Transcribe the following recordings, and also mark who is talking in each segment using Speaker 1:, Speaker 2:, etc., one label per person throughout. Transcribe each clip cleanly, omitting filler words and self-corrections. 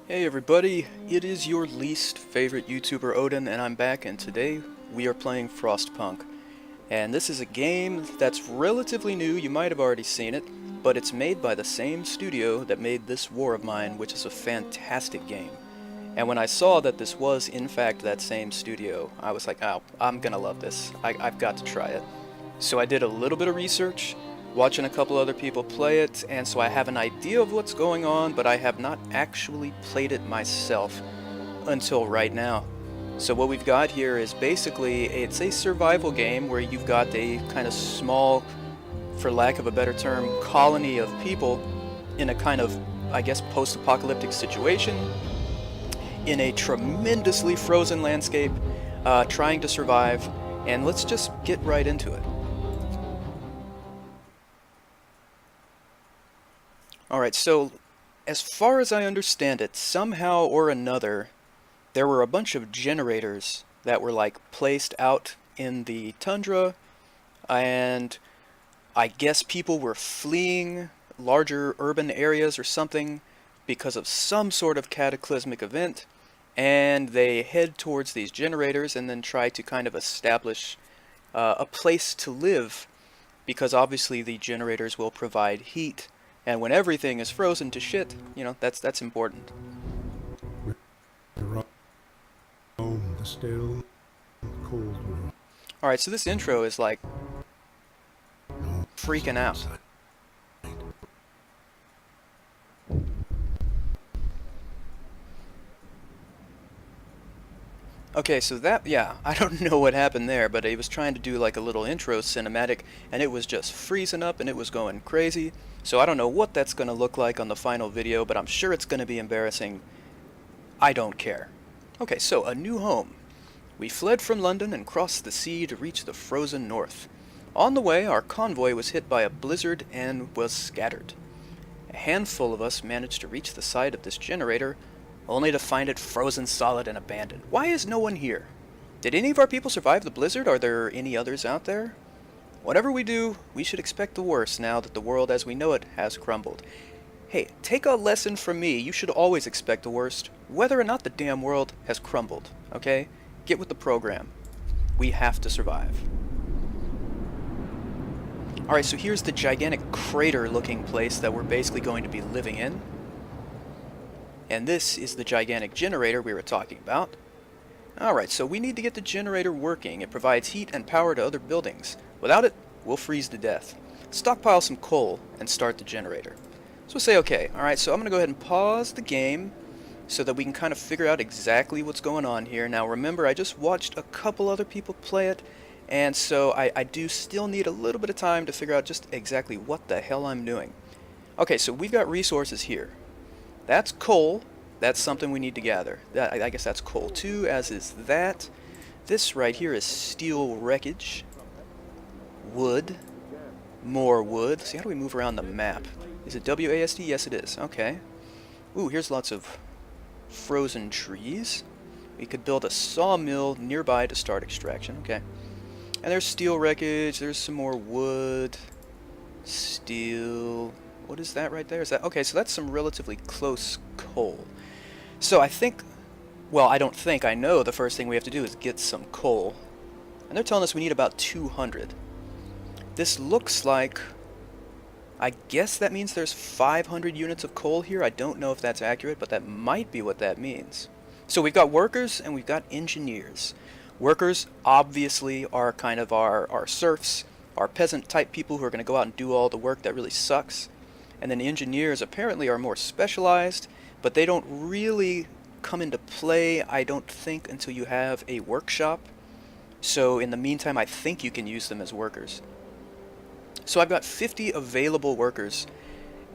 Speaker 1: Hey everybody, it is your least favorite YouTuber Odin, and I'm back, and today we are playing Frostpunk. And this is a game that's relatively new, you might have already seen it, but it's made by the same studio that made this War of Mine, which is a fantastic game. And when I saw that this was in fact that same studio, I was like, oh, I'm gonna love this. I've got to try it. So I did a little bit of research, watching a couple other people play it, and so I have an idea of what's going on, but I have not actually played it myself until right now. So what we've got here is basically, it's a survival game where you've got a kind of small, for lack of a better term, colony of people in a kind of, I guess, post-apocalyptic situation, in a tremendously frozen landscape, trying to survive, and let's just get right into it. Alright, so as far as I understand it, somehow or another, there were a bunch of generators that were like placed out in the tundra, and I guess people were fleeing larger urban areas or something because of some sort of cataclysmic event, and they head towards these generators and then try to kind of establish a place to live, because obviously the generators will provide heat. And when everything is frozen to shit, you know, that's important.
Speaker 2: The still cold world.
Speaker 1: Alright, so this intro is like
Speaker 2: No
Speaker 1: freaking out.
Speaker 2: inside.
Speaker 1: Okay, so that, yeah, I don't know what happened there, but he was trying to do like a little intro cinematic, and it was just freezing up and it was going crazy. So I don't know what that's going to look like on the final video, but I'm sure it's going to be embarrassing. I don't care. Okay, so a new home. We fled from London and crossed the sea to reach the frozen north. On the way, our convoy was hit by a blizzard and was scattered. A handful of us managed to reach the site of this generator, only to find it frozen solid and abandoned. Why is no one here? Did any of our people survive the blizzard? Are there any others out there? Whatever we do, we should expect the worst now that the world as we know it has crumbled. Hey, take a lesson from me. You should always expect the worst, whether or not the damn world has crumbled, okay? Get with the program. We have to survive. Alright, so here's the gigantic crater-looking place that we're basically going to be living in. And this is the gigantic generator we were talking about. Alright, so we need to get the generator working. It provides heat and power to other buildings. Without it, we'll freeze to death. Stockpile some coal and start the generator. So we'll say okay. Alright, so I'm going to go ahead and pause the game so that we can kind of figure out exactly what's going on here. Now remember, I just watched a couple other people play it, and so I do still need a little bit of time to figure out just exactly what the hell I'm doing. Okay, so we've got resources here. That's coal. That's something we need to gather. I guess that's coal too, as is that. This right here is steel wreckage. Wood. More wood. See, how do we move around the map? Is it WASD? Yes, it is. Okay. Ooh, here's lots of frozen trees. We could build a sawmill nearby to start extraction. Okay. And there's steel wreckage. There's some more wood. Steel. What is that right there? Is that okay? So that's some relatively close coal. So I think, well, I don't think, I know the first thing we have to do is get some coal. And they're telling us we need about 200. This looks like, I guess that means there's 500 units of coal here. I don't know if that's accurate, but that might be what that means. So we've got workers and we've got engineers. Workers obviously are kind of our serfs, our peasant type people who are going to go out and do all the work that really sucks. And then engineers apparently are more specialized, but they don't really come into play, I don't think, until you have a workshop. So in the meantime, I think you can use them as workers. So I've got 50 available workers,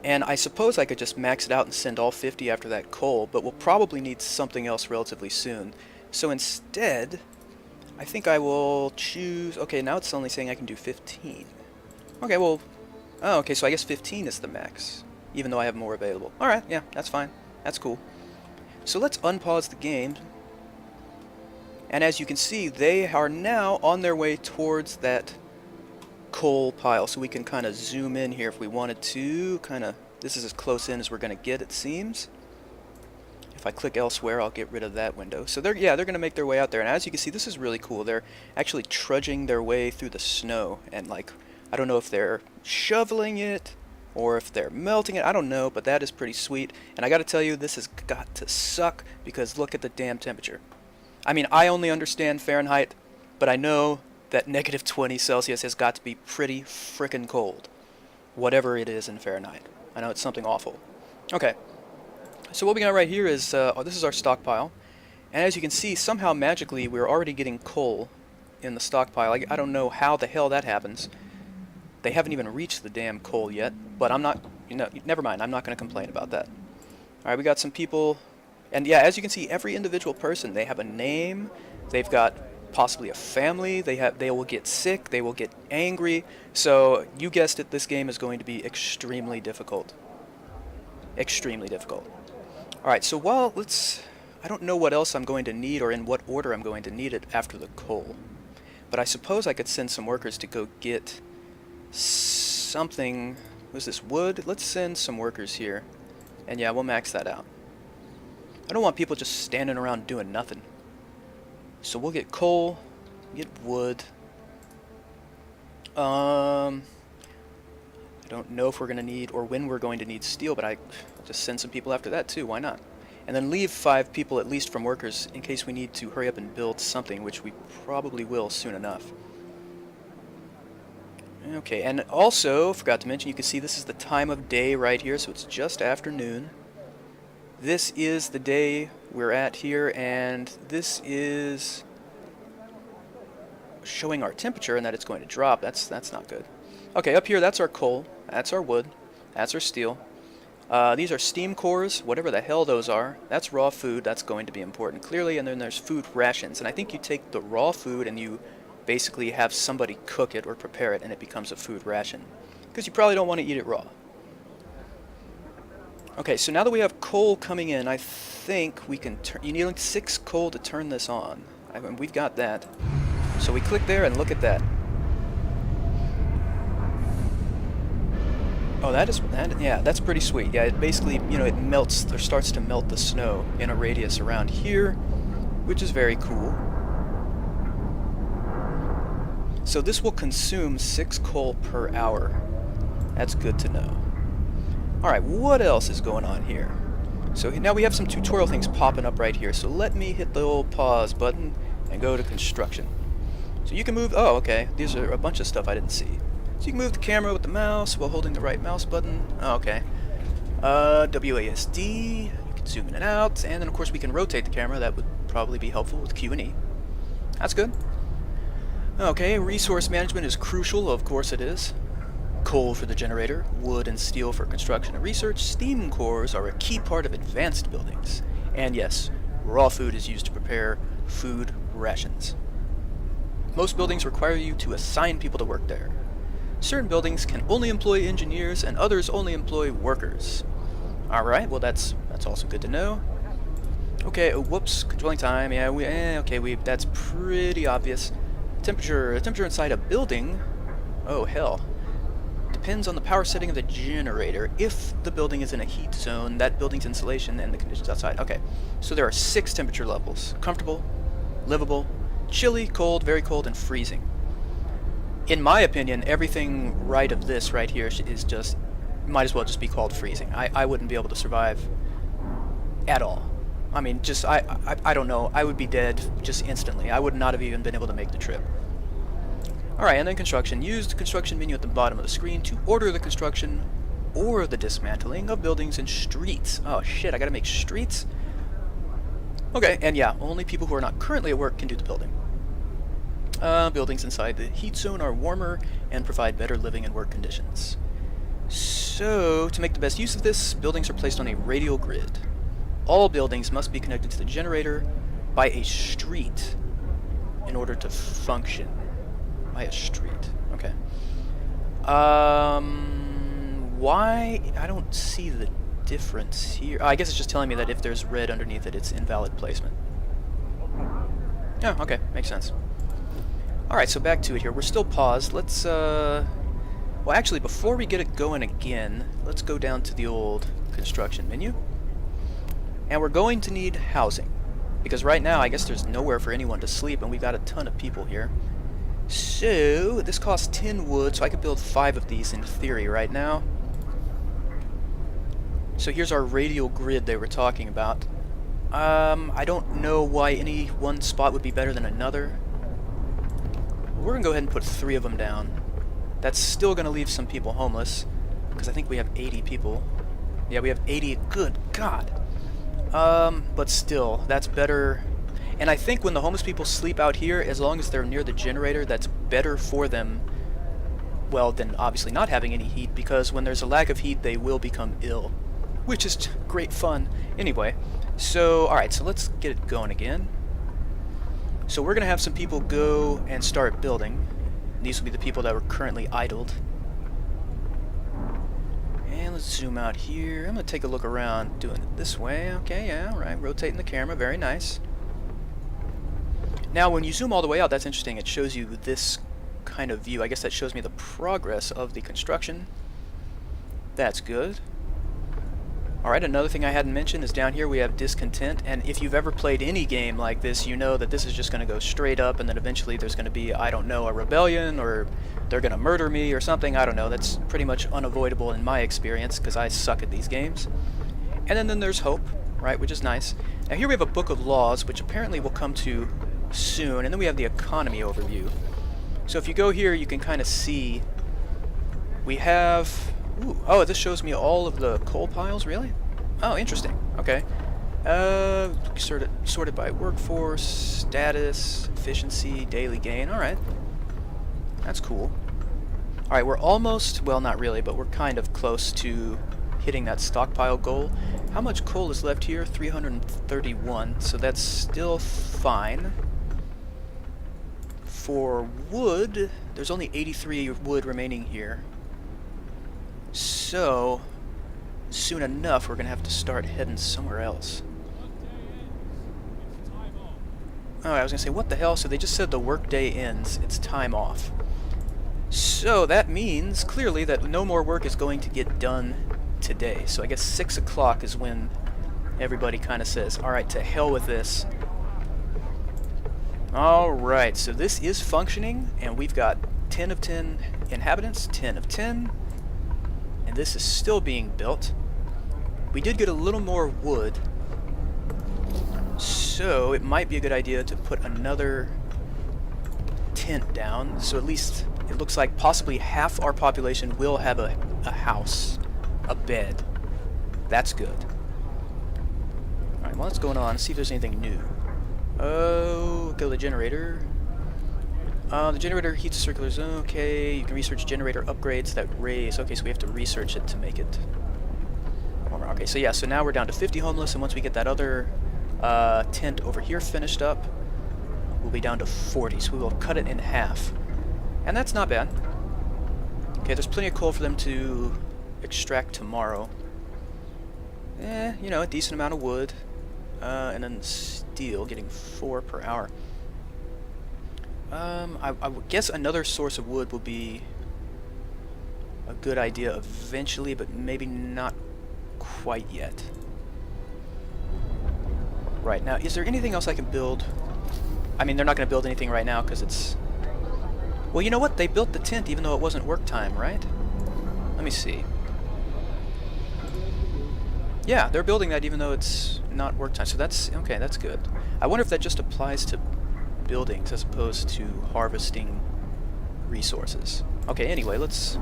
Speaker 1: and I suppose I could just max it out and send all 50 after that coal, but we'll probably need something else relatively soon. So instead, I think I will choose... Okay, now it's only saying I can do 15. Okay, well... Oh, okay, so I guess 15 is the max, even though I have more available. Alright, yeah, that's fine. That's cool. So let's unpause the game. And as you can see, they are now on their way towards that coal pile. So we can kind of zoom in here if we wanted to. This is as close in as we're going to get, it seems. If if I click elsewhere, I'll get rid of that window. So they're going to make their way out there. And as you can see, this is really cool. They're actually trudging their way through the snow. And, like, I don't know if they're shoveling it or if they're melting it. I don't know, but that is pretty sweet. And I got to tell you, this has got to suck because look at the damn temperature. I mean, I only understand Fahrenheit, but I know that negative 20 Celsius has got to be pretty frickin' cold. Whatever it is in Fahrenheit. I know it's something awful. Okay. So what we got right here is, this is our stockpile. And as you can see, somehow magically we're already getting coal in the stockpile. I don't know how the hell that happens. They haven't even reached the damn coal yet, but I'm not, never mind, I'm not going to complain about that. Alright, we got some people, and yeah, as you can see, every individual person, they have a name, they've got possibly a family, they will get sick, they will get angry, so you guessed it, this game is going to be extremely difficult. Extremely difficult. Alright, so I don't know what else I'm going to need or in what order I'm going to need it after the coal. But I suppose I could send some workers to go get something. Was this wood? Let's send some workers here. And yeah, we'll max that out. I don't want people just standing around doing nothing. So we'll get coal, get wood. I don't know if we're going to need or when we're going to need steel, but I just send some people after that too. Why not? And then leave 5 people at least from workers in case we need to hurry up and build something, which we probably will soon enough. Okay, and also, forgot to mention, you can see this is the time of day right here, so it's just afternoon. This is the day we're at here, and this is showing our temperature and that it's going to drop. That's not good. Okay, up here, that's our coal, that's our wood, that's our steel. These are steam cores, whatever the hell those are. That's raw food, that's going to be important, clearly, and then there's food rations. And I think you take the raw food and you basically have somebody cook it or prepare it, and it becomes a food ration. Because you probably don't want to eat it raw. Okay, so now that we have coal coming in, I think we can turn... You need like 6 coal to turn this on. I mean, we've got that. So we click there and look at that. Oh, yeah, that's pretty sweet. Yeah, it basically, it melts, or starts to melt the snow in a radius around here, which is very cool. So this will consume 6 coal per hour. That's good to know. Alright, what else is going on here? So now we have some tutorial things popping up right here, so let me hit the old pause button and go to construction. So you can move, oh, okay, these are a bunch of stuff I didn't see. So you can move the camera with the mouse while holding the right mouse button. Oh, okay. WASD, you can zoom in and out, and then of course we can rotate the camera. That would probably be helpful with Q and E. That's good. Okay, resource management is crucial, of course it is. Coal for the generator, wood and steel for construction and research, steam cores are a key part of advanced buildings. And yes, raw food is used to prepare food rations. Most buildings require you to assign people to work there. Certain buildings can only employ engineers and others only employ workers. Alright, well that's also good to know. Okay, oh, whoops, controlling time, yeah, that's pretty obvious. Temperature inside a building, oh hell, depends on the power setting of the generator. If the building is in a heat zone, that building's insulation, and the conditions outside. Okay, so there are 6 temperature levels. Comfortable, livable, chilly, cold, very cold, and freezing. In my opinion, everything right of this right here is just, might as well just be called freezing. I wouldn't be able to survive at all. I mean, just, I don't know, I would be dead just instantly. I would not have even been able to make the trip. Alright, and then construction. Use the construction menu at the bottom of the screen to order the construction or the dismantling of buildings and streets. Oh shit, I gotta make streets? Okay, and yeah, only people who are not currently at work can do the building. Buildings inside the heat zone are warmer and provide better living and work conditions. So, to make the best use of this, buildings are placed on a radial grid. All buildings must be connected to the generator by a street in order to function. By a street. Okay. Why? I don't see the difference here. I guess it's just telling me that if there's red underneath it, it's invalid placement. Oh, okay. Makes sense. Alright, so back to it here. We're still paused. Let's, well, actually, before we get it going again, let's go down to the old construction menu. And we're going to need housing. Because right now, I guess there's nowhere for anyone to sleep, and we've got a ton of people here. So, this costs 10 wood, so I could build 5 of these in theory right now. So here's our radial grid they were talking about. I don't know why any one spot would be better than another. We're going to go ahead and put 3 of them down. That's still going to leave some people homeless, because I think we have 80 people. Yeah, we have 80. Good God. But still, that's better. And I think when the homeless people sleep out here, as long as they're near the generator, that's better for them, well, than obviously not having any heat, because when there's a lack of heat, they will become ill. Which is great fun. Anyway, so, alright, so let's get it going again. So we're going to have some people go and start building. These will be the people that were currently idled. And let's zoom out here. I'm going to take a look around doing it this way. Okay, yeah, alright, rotating the camera, very nice. Now, when you zoom all the way out, that's interesting. It shows you this kind of view. I guess that shows me the progress of the construction. That's good. Alright, another thing I hadn't mentioned is down here we have discontent, and if you've ever played any game like this, you know that this is just going to go straight up, and then eventually there's going to be, I don't know, a rebellion, or they're going to murder me or something. I don't know. That's pretty much unavoidable in my experience, because I suck at these games. And then there's hope, right, which is nice. Now here we have a book of laws, which apparently we'll come to soon, and then we have the economy overview. So if you go here, you can kind of see we have... Ooh, oh, this shows me all of the coal piles, really? Oh, interesting. Okay. Sorted by workforce, status, efficiency, daily gain. Alright. That's cool. Alright, we're almost, well, not really, but we're kind of close to hitting that stockpile goal. How much coal is left here? 331, so that's still fine. For wood, there's only 83 wood remaining here. So, soon enough, we're going to have to start heading somewhere else. Oh, I was going to say, what the hell? So they just said the workday ends. It's time off. So that means, clearly, that no more work is going to get done today. So I guess 6 o'clock is when everybody kind of says, alright, to hell with this. Alright, so this is functioning, and we've got 10 of 10 inhabitants, 10 of 10. And this is still being built. We did get a little more wood, so it might be a good idea to put another tent down, so at least it looks like possibly half our population will have a house, a bed. That's good. Alright, well, what's going on? Let's see if there's anything new. Oh, go to the generator. The generator heats the circular zone. Okay, you can research generator upgrades that raise. Okay, so we have to research it to make it warmer. Okay, so yeah, so now we're down to 50 homeless, and once we get that other tent over here finished up, we'll be down to 40, so we will cut it in half. And that's not bad. Okay, there's plenty of coal for them to extract tomorrow. You know, a decent amount of wood. And then steel, getting 4 per hour. I would guess another source of wood will be a good idea eventually, but maybe not quite yet. Right, now, is there anything else I can build? I mean, they're not going to build anything right now because it's... Well, you know what? They built the tent even though it wasn't work time, right? Let me see. Yeah, they're building that even though it's not work time, so that's... Okay, that's good. I wonder if that just applies to buildings as opposed to harvesting resources. Okay, anyway, let's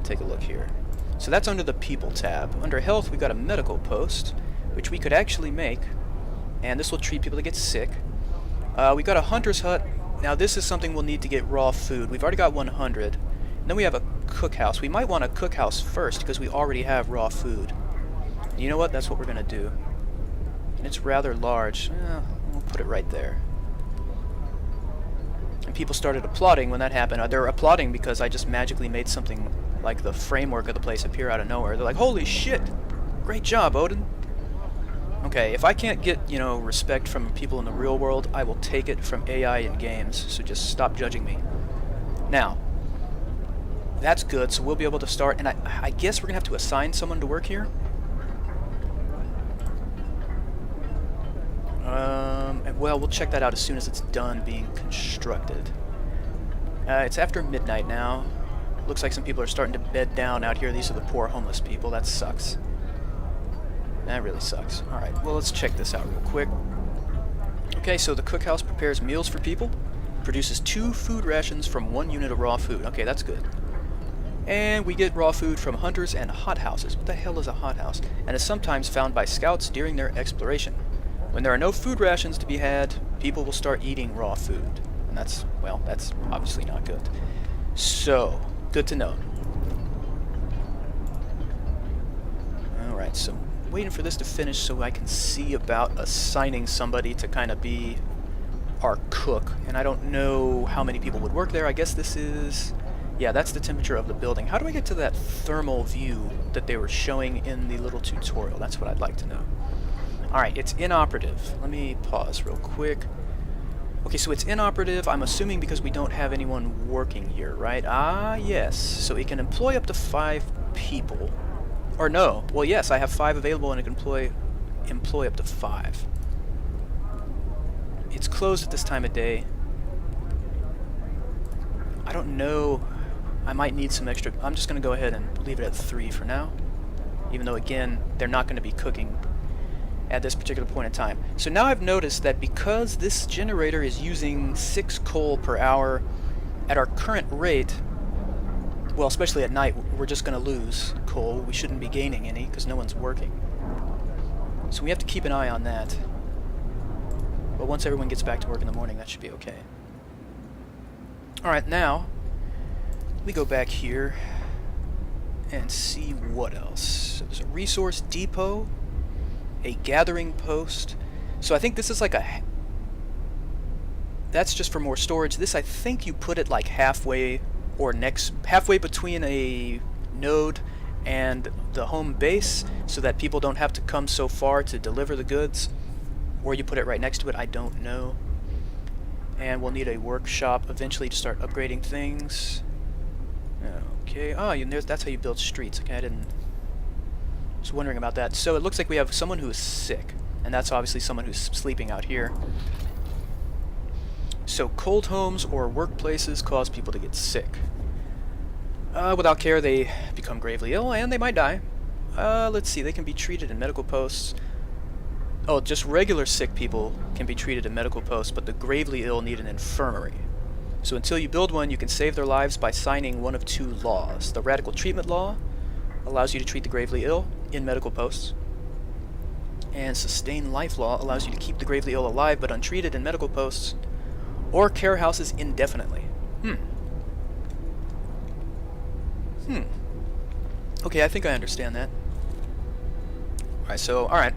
Speaker 1: take a look here. So that's under the people tab. Under health, we've got a medical post, which we could actually make, and this will treat people that get sick. We've got a hunter's hut. Now this is something we'll need to get raw food. We've already got 100. And then we have a cookhouse. We might want a cookhouse first because we already have raw food. And you know what? That's what we're going to do. And it's rather large. We'll put it right there. And people started applauding when that happened. They're applauding because I just magically made something like the framework of the place appear out of nowhere. They're like, holy shit! Great job, Odin! Okay, if I can't get, you know, respect from people in the real world, I will take it from AI in games, so just stop judging me. Now, that's good, so we'll be able to start, and I guess we're going to have to assign someone to work here? well, we'll check that out as soon as it's done being constructed. It's after midnight now. Looks like some people are starting to bed down out here. These are the poor homeless people. That sucks. That really sucks. Alright, well, let's check this out real quick. Okay, so the cookhouse prepares meals for people. Produces 2 food rations from 1 unit of raw food. Okay, that's good. And we get raw food from hunters and hothouses. What the hell is a hothouse? And is sometimes found by scouts during their exploration. When there are no food rations to be had, people will start eating raw food. And that's, well, that's obviously not good. So, good to know. Alright, so waiting for this to finish so I can see about assigning somebody to kind of be our cook. And I don't know how many people would work there. I guess this is... yeah, that's the temperature of the building. How do I get to that thermal view that they were showing in the little tutorial? That's what I'd like to know. Alright, it's inoperative. Let me pause real quick. Okay, so it's inoperative, I'm assuming because we don't have anyone working here, right? Ah, yes. So it can employ up to 5 people. Or no. Well, yes, I have 5 available and it can employ up to 5. It's closed at this time of day. I don't know. I might need some extra... I'm just going to go ahead and leave it at 3 for now. Even though, again, they're not going to be cooking at this particular point in time. So now I've noticed that because this generator is using 6 coal per hour at our current rate, well, especially at night, we're just going to lose coal. We shouldn't be gaining any because no one's working. So we have to keep an eye on that. But once everyone gets back to work in the morning, that should be okay. Alright, now we go back here and see what else. So there's a resource depot, a gathering post. So I think this is like a... that's just for more storage. This, I think you put it like halfway or halfway between a node and the home base so that people don't have to come so far to deliver the goods. Or you put it right next to it, I don't know. And we'll need a workshop eventually to start upgrading things. Okay, that's how you build streets. Okay, I was wondering about that. So it looks like we have someone who is sick, and that's obviously someone who's sleeping out here. So cold homes or workplaces cause people to get sick. Without care, they become gravely ill, and they might die. Let's see, they can be treated in medical posts. Oh, just regular sick people can be treated in medical posts, but the gravely ill need an infirmary. So until you build one, you can save their lives by signing one of 2 laws. The radical treatment law allows you to treat the gravely ill in medical posts. And sustained life law allows you to keep the gravely ill alive but untreated in medical posts or care houses indefinitely. Okay, I think I understand that. Alright.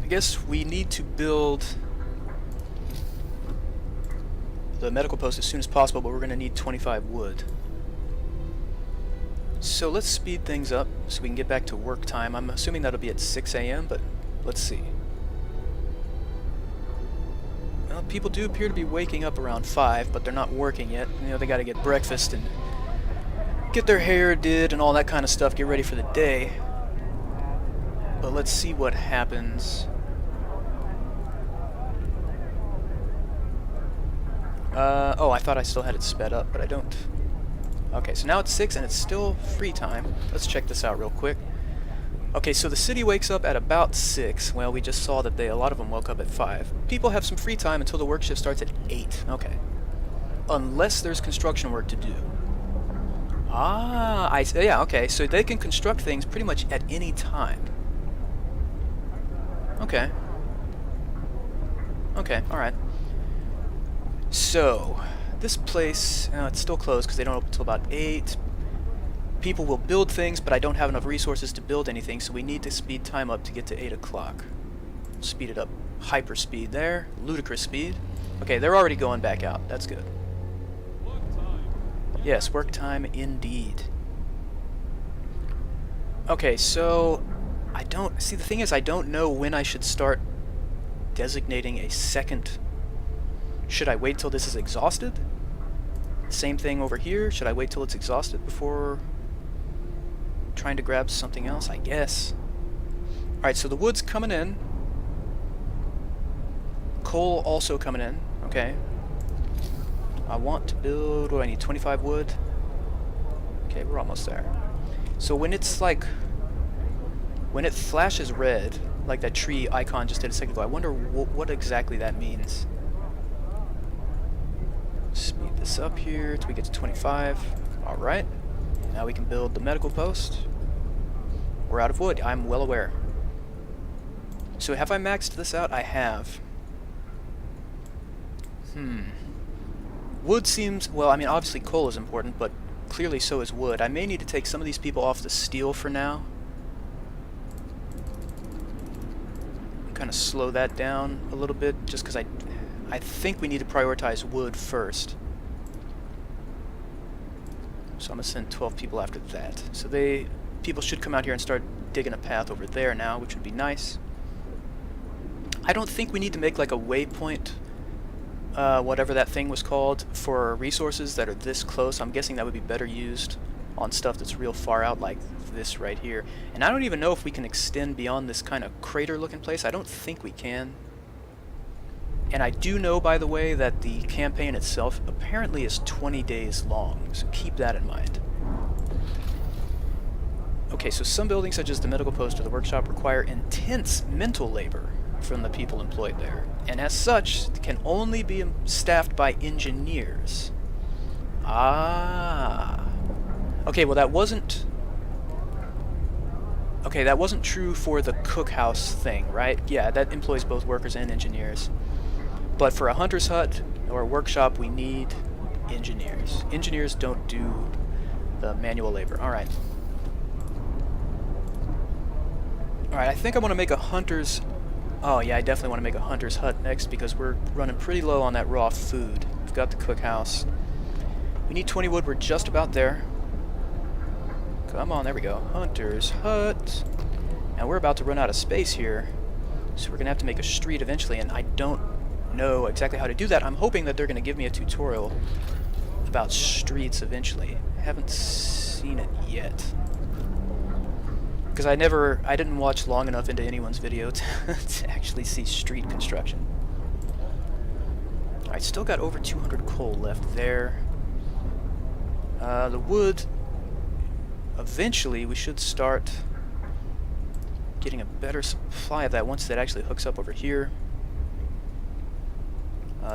Speaker 1: I guess we need to build the medical post as soon as possible, but we're going to need 25 wood. So let's speed things up so we can get back to work time. I'm assuming that'll be at 6 a.m., but let's see. Well, people do appear to be waking up around 5, but they're not working yet. You know, they got to get breakfast and get their hair did and all that kind of stuff, get ready for the day. But let's see what happens. Oh, I thought I still had it sped up, but I don't. Okay, so now it's 6 and it's still free time. Let's check this out real quick. Okay, so the city wakes up at about 6. Well, we just saw that a lot of them woke up at 5. People have some free time until the work shift starts at 8. Okay. Unless there's construction work to do. Ah, yeah, okay, so they can construct things pretty much at any time. Okay. Okay, alright. So, this place, it's still closed because they don't open until about 8. People will build things, but I don't have enough resources to build anything, so we need to speed time up to get to 8 o'clock. Speed it up. Hyper speed there. Ludicrous speed. Okay, they're already going back out. That's good. Yes, work time indeed. Okay, so see, the thing is, I don't know when I should start designating a second. Should I wait till this is exhausted? Same thing over here. Should I wait till it's exhausted before trying to grab something else? I guess. Alright, so the wood's coming in. Coal also coming in. Okay. I want to build, what do I need, 25 wood? Okay, we're almost there. So when it's like, when it flashes red, like that tree icon just did a second ago, I wonder what exactly that means. Speed this up here till we get to 25. Alright. Now we can build the medical post. We're out of wood, I'm well aware. So have I maxed this out? I have. Wood seems, well, I mean, obviously coal is important, but clearly so is wood. I may need to take some of these people off the steel for now. Kind of slow that down a little bit, just because I think we need to prioritize wood first. So I'm going to send 12 people after that. So people should come out here and start digging a path over there now, which would be nice. I don't think we need to make like a waypoint, whatever that thing was called, for resources that are this close. I'm guessing that would be better used on stuff that's real far out, like this right here. And I don't even know if we can extend beyond this kind of crater looking place. I don't think we can. And I do know, by the way, that the campaign itself apparently is 20 days long, so keep that in mind. Okay, so some buildings such as the medical post or the workshop require intense mental labor from the people employed there, and as such can only be staffed by engineers. Ah. Okay, well that wasn't true for the cookhouse thing, right? Yeah, that employs both workers and engineers. But for a hunter's hut or a workshop, we need engineers. Engineers don't do the manual labor. Alright. Alright, I think I want to make a hunter's... Oh yeah, I definitely want to make a hunter's hut next because we're running pretty low on that raw food. We've got the cookhouse. We need 20 wood, we're just about there. Come on, there we go. Hunter's hut. Now we're about to run out of space here, so we're going to have to make a street eventually, and I don't know exactly how to do that. I'm hoping that they're going to give me a tutorial about streets eventually. I haven't seen it yet. Because I didn't watch long enough into anyone's video to actually see street construction. I still got over 200 coal left there. The wood, eventually we should start getting a better supply of that once that actually hooks up over here.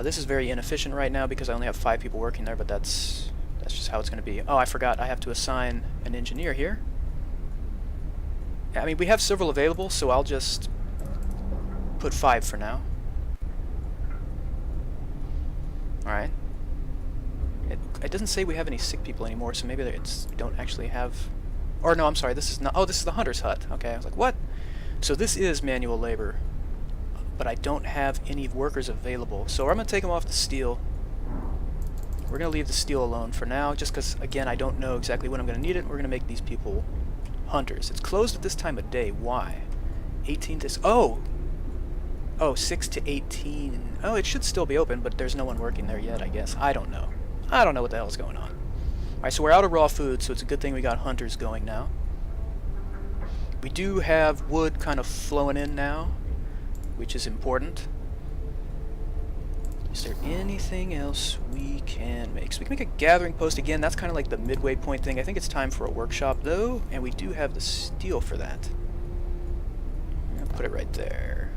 Speaker 1: This is very inefficient right now because I only have 5 people working there, but that's just how it's going to be. Oh, I forgot, I have to assign an engineer here. I mean, we have several available, so I'll just put 5 for now. Alright. It doesn't say we have any sick people anymore, so maybe we don't actually have... Or no, I'm sorry, this is not... Oh, this is the hunter's hut. Okay, I was like, what? So this is manual labor, but I don't have any workers available. So I'm going to take them off the steel. We're going to leave the steel alone for now, just because, again, I don't know exactly when I'm going to need it. We're going to make these people hunters. It's closed at this time of day. Why? 18 to... Oh! Oh, 6 to 18. Oh, it should still be open, but there's no one working there yet, I guess. I don't know. I don't know what the hell's going on. Alright, so we're out of raw food, so it's a good thing we got hunters going now. We do have wood kind of flowing in now, which is important. Is there anything else we can make? So we can make a gathering post again. That's kind of like the midway point thing. I think it's time for a workshop, though, and we do have the steel for that. I'm going to put it right there.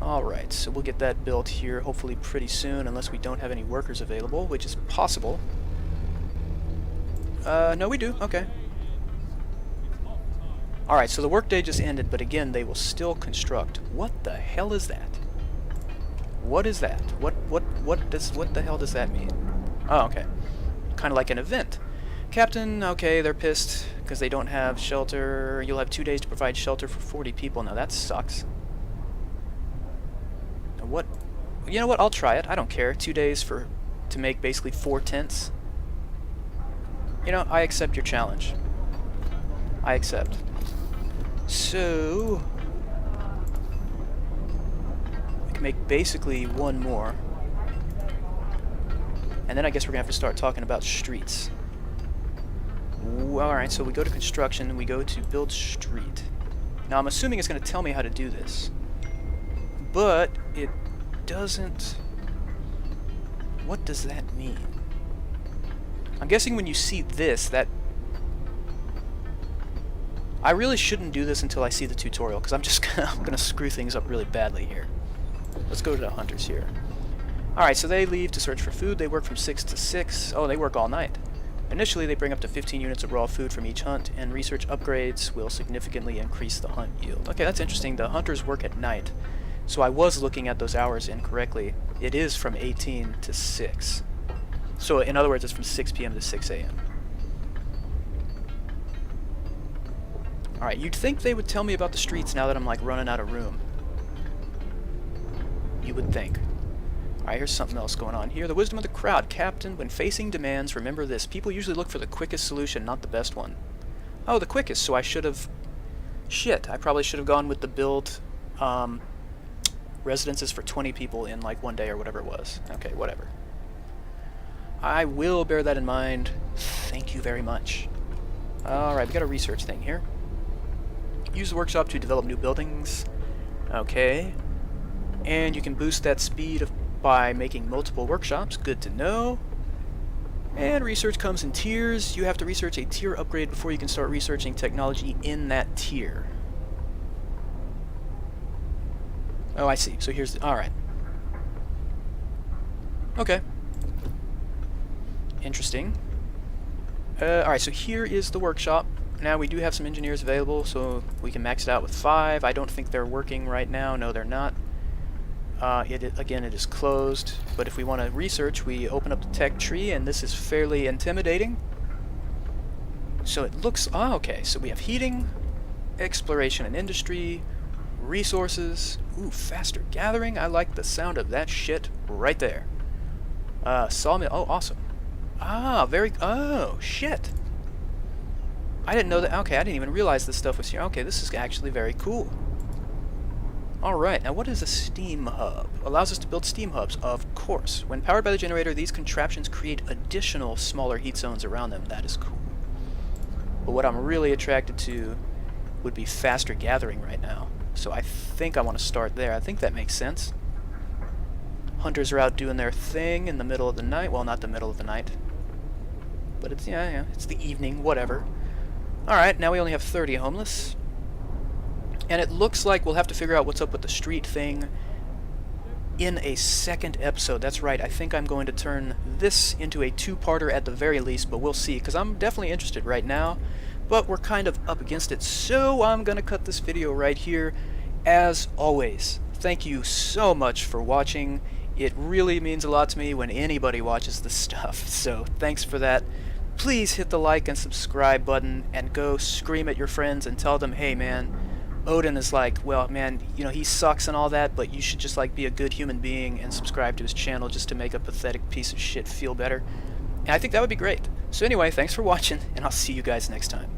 Speaker 1: Alright, so we'll get that built here hopefully pretty soon, unless we don't have any workers available, which is possible. No we do, okay. Alright, so the workday just ended, but again, they will still construct. What the hell is that? What is that? What the hell does that mean? Oh, okay. Kind of like an event. Captain, okay, they're pissed because they don't have shelter. You'll have 2 days to provide shelter for 40 people. Now that sucks. What? You know what? I'll try it. I don't care. 2 days to make basically 4 tents. You know, I accept your challenge. I accept. So we can make basically 1 more. And then I guess we're gonna have to start talking about streets. Alright, so we go to construction and we go to build street. Now I'm assuming it's gonna tell me how to do this. but it doesn't... What does that mean? I'm guessing when you see this, that... I really shouldn't do this until I see the tutorial, because I'm just I'm gonna screw things up really badly here. Let's go to the hunters here. Alright, so they leave to search for food. They work from 6 to 6. Oh, they work all night. Initially, they bring up to 15 units of raw food from each hunt, and research upgrades will significantly increase the hunt yield. Okay, that's interesting. The hunters work at night. So I was looking at those hours incorrectly. It is from 18 to 6. So in other words, it's from 6 p.m. to 6 a.m. Alright, you'd think they would tell me about the streets now that I'm like running out of room. You would think. Alright, here's something else going on here. The wisdom of the crowd. Captain, when facing demands, remember this. People usually look for the quickest solution, not the best one. Oh, the quickest, so I should have... Shit, I probably should have gone with the build residences for 20 people in like one day or whatever it was. Okay, whatever. I will bear that in mind. Thank you very much. Alright, we got a research thing here. Use the workshop to develop new buildings. Okay. And you can boost that speed by making multiple workshops. Good to know. And research comes in tiers. You have to research a tier upgrade before you can start researching technology in that tier. Oh, I see. So here's the... Alright. Okay. Interesting. Alright, so here is the workshop. Now we do have some engineers available, so we can max it out with 5. I don't think they're working right now. No, they're not. Again, it is closed. But if we want to research, we open up the tech tree, and this is fairly intimidating. So it looks... Oh, okay. So we have heating, exploration and industry, resources. Ooh, faster gathering. I like the sound of that shit right there. Sawmill. Oh, awesome. Ah, very... Oh, shit. I didn't know that... Okay, I didn't even realize this stuff was here. Okay, this is actually very cool. Alright, now what is a steam hub? Allows us to build steam hubs, of course. When powered by the generator, these contraptions create additional smaller heat zones around them. That is cool. But what I'm really attracted to would be faster gathering right now. So I think I want to start there. I think that makes sense. Hunters are out doing their thing in the middle of the night. Well, not the middle of the night. But it's, yeah, it's the evening, whatever. Alright, now we only have 30 homeless. And it looks like we'll have to figure out what's up with the street thing in a second episode. That's right, I think I'm going to turn this into a 2-parter at the very least, but we'll see, because I'm definitely interested right now, but we're kind of up against it, so I'm going to cut this video right here. As always, thank you so much for watching. It really means a lot to me when anybody watches this stuff, so thanks for that. Please hit the like and subscribe button, and go scream at your friends and tell them, hey man, Odin is like, well, man, you know, he sucks and all that, but you should just, like, be a good human being and subscribe to his channel just to make a pathetic piece of shit feel better. And I think that would be great. So anyway, thanks for watching, and I'll see you guys next time.